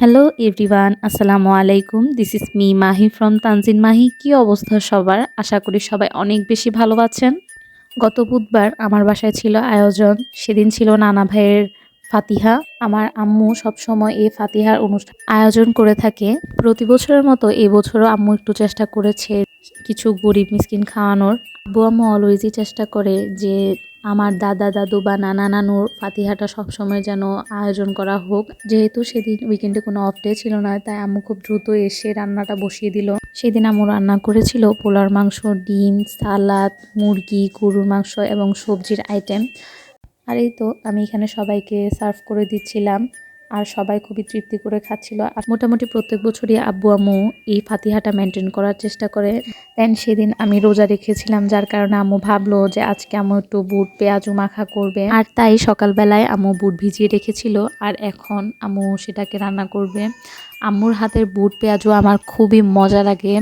Hello everyone, আসসালামু আলাইকুম। This is me Mahi from Tanjin Mahi. কি অবস্থা সবার? আশা করি সবাই অনেক বেশি ভালো আছেন। গত বুধবার আমার বাসায় ছিল আয়োজন। সেদিন ছিল নানা ভাইয়ের ফাতিহা। আমার আম্মু সবসময় এই ফাতিহার অনুষ্ঠান আয়োজন করে থাকে। প্রতি বছরের মতো এই বছরও আম্মু একটু চেষ্টা করেছে কিছু গরিব মিসকিন খাওয়ানোর। আব্বু আম্মু অলওয়েজই চেষ্টা করে যে আমার দাদা দাদু বা নানা নানুর ফাতিহাটা সবসময় যেন আয়োজন করা হোক। যেহেতু সেদিন উইকেন্ডে কোনো অফ ডে ছিল না, তাই আম্মু খুব দ্রুত এসে রান্নাটা বসিয়ে দিল। সেদিন আম্মু রান্না করেছিল পোলার মাংস, ডিম, সালাদ, মুরগি, গরুর মাংস এবং সবজির আইটেম। আর এই তো আমি এখানে সবাইকে সার্ভ করে দিচ্ছিলাম, আর সবাই খুবই তৃপ্তি করে খাচ্ছিল। আর মোটামুটি প্রত্যেক বছরই আব্বু আম্মু এই ফাতিহাটা মেনটেন করার চেষ্টা করে। দেন সেদিন আমি রোজা রেখেছিলাম, যার কারণে আম্মু ভাবলো যে আজকে আম্মু একটু বুট পেঁয়াজু মাখা করবে, আর তাই সকালবেলায় আম্মু বুট ভিজিয়ে রেখেছিল, আর এখন আম্মু সেটাকে রান্না করবে। আম্মুর হাতের বুট পেঁয়াজু আমার খুবই মজা লাগে।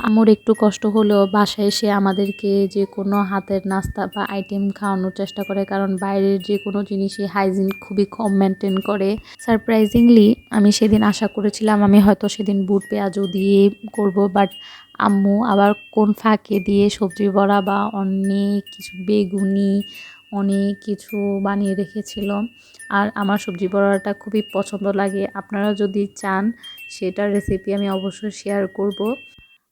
আম্মুর একটু কষ্ট হলেও বাসায় এসে আমাদেরকে যে কোনো হাতের নাস্তা বা আইটেম খাওয়ানোর চেষ্টা করে, কারণ বাইরের যে কোনো জিনিসই হাইজিন খুবই কম মেনটেন করে। সারপ্রাইজিংলি আমি সেদিন আশা করেছিলাম আমি হয়তো সেদিন বুট পেঁয়াজু দিয়ে করব, বাট আম্মু আবার কোন ফাঁকে দিয়ে সবজি বড়া বা অনেক কিছু বেগুনি অনেক কিছু বানিয়ে রেখেছিল। আর আমার সবজি বড়াটা খুবই পছন্দ লাগে। আপনারা যদি চান সেটার রেসিপি আমি অবশ্যই শেয়ার করব।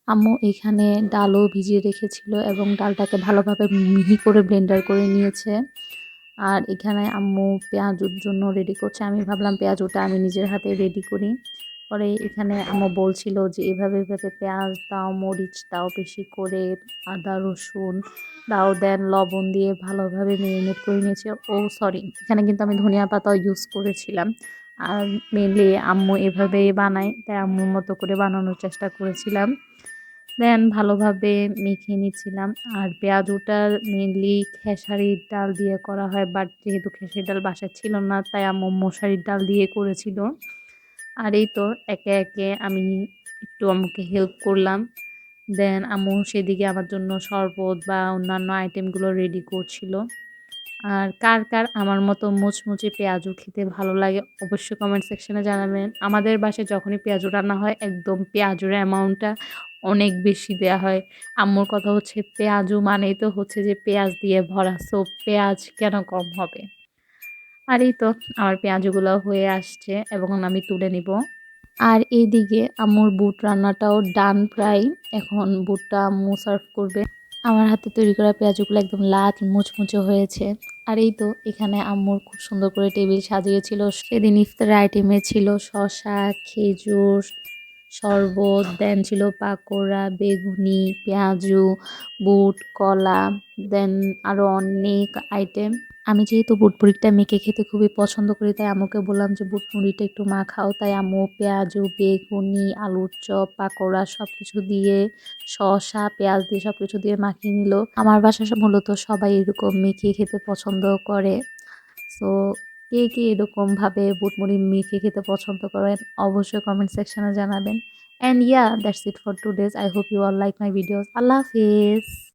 আম্মু এখানে ডালও ভিজিয়ে রেখেছিল এবং ডালটাকে ভালোভাবে মিহি করে ব্লেন্ডার করে নিয়েছে। আর এখানে আম্মু পেঁয়াজুর জন্য রেডি করছে। আমি ভাবলাম পেঁয়াজুটা আমি নিজের হাতে রেডি করি। পরে এখানে আম্মু বলছিল যে এভাবে এভাবে পেঁয়াজ দাও, মরিচ দাও বেশি করে, আদা রসুন দাও, দেন লবণ দিয়ে ভালোভাবে মেরিনেট করে নিয়েছে। ও সরি, এখানে কিন্তু আমি ধনিয়া পাতাও ইউজ করেছিলাম। আর মেনলি আম্মু এভাবেই বানায়, তাই আম্মুর মতো করে বানানোর চেষ্টা করেছিলাম। দেন ভালোভাবে মেখে নিচ্ছিলাম। আর পেঁয়াজুটা মেনলি খেসারির ডাল দিয়ে করা হয়, বাট যেহেতু খেসারির ডাল বাসায় ছিল না, তাই আম্মু মশারির ডাল দিয়ে করেছিল। আর এই তো একে একে আমি একটু আম্মুকে হেল্প করলাম। দেন আম্মু সেদিকে আমার জন্য শরবত বা অন্যান্য আইটেমগুলো রেডি করছিল। আর কার কার আমার মতো মুচমুচে পেঁয়াজু খেতে ভালো লাগে অবশ্যই কমেন্ট সেকশনে জানাবেন। আমাদের বাসায় যখনই পেঁয়াজু রান্না হয় একদম পেঁয়াজুর অ্যামাউন্টটা অনেক বেশি দেয়া হয়। আম্মুর কথা হচ্ছে পেঁয়াজু মানেই তো হচ্ছে যে পেঁয়াজ দিয়ে ভরা, সো পেঁয়াজ কেন কম হবে। আর এই তো আমার পেঁয়াজুগুলো হয়ে আসছে এবং আমি তুলে নিব। আর এইদিকে আম্মুর বুট রান্নাটাও ডান প্রায়। এখন বুটটা আম্মু সার্ভ করবে। আমার হাতে তৈরি করা পেঁয়াজুগুলো একদম লাল মুচমুচে হয়েছে। আর এই তো এখানে আম্মুর খুব সুন্দর করে টেবিল সাজিয়েছিল। সেদিন ইফতারের আইটেমে ছিল শসা, খেজুর, শরবত, দেন ছিল পাকোড়া, বেগুনি, পেঁয়াজু, বুট, কলা, দেন আরও অনেক আইটেম। আমি যেহেতু বুট মুড়িটা মেখে খেতে খুবই পছন্দ করি, তাই আম্মুকে বললাম যে বুট মুড়িটা একটু মাখাও। তাই আম্মু পেঁয়াজু, বেগুনি, আলুর চপ, পাকোড়া সব কিছু দিয়ে, শসা, পেঁয়াজ দিয়ে সব কিছু দিয়ে মাখিয়ে নিল। আমার বাসায় মূলত সবাই এরকম মেখে খেতে পছন্দ করে। সো কে কে এরকমভাবে বুট মুড়ি মেখে খেতে পছন্দ করেন অবশ্যই কমেন্ট সেকশনে জানাবেন। And yeah, that's it for today's. I hope you all like my videos. আল্লাহ হাফেজ।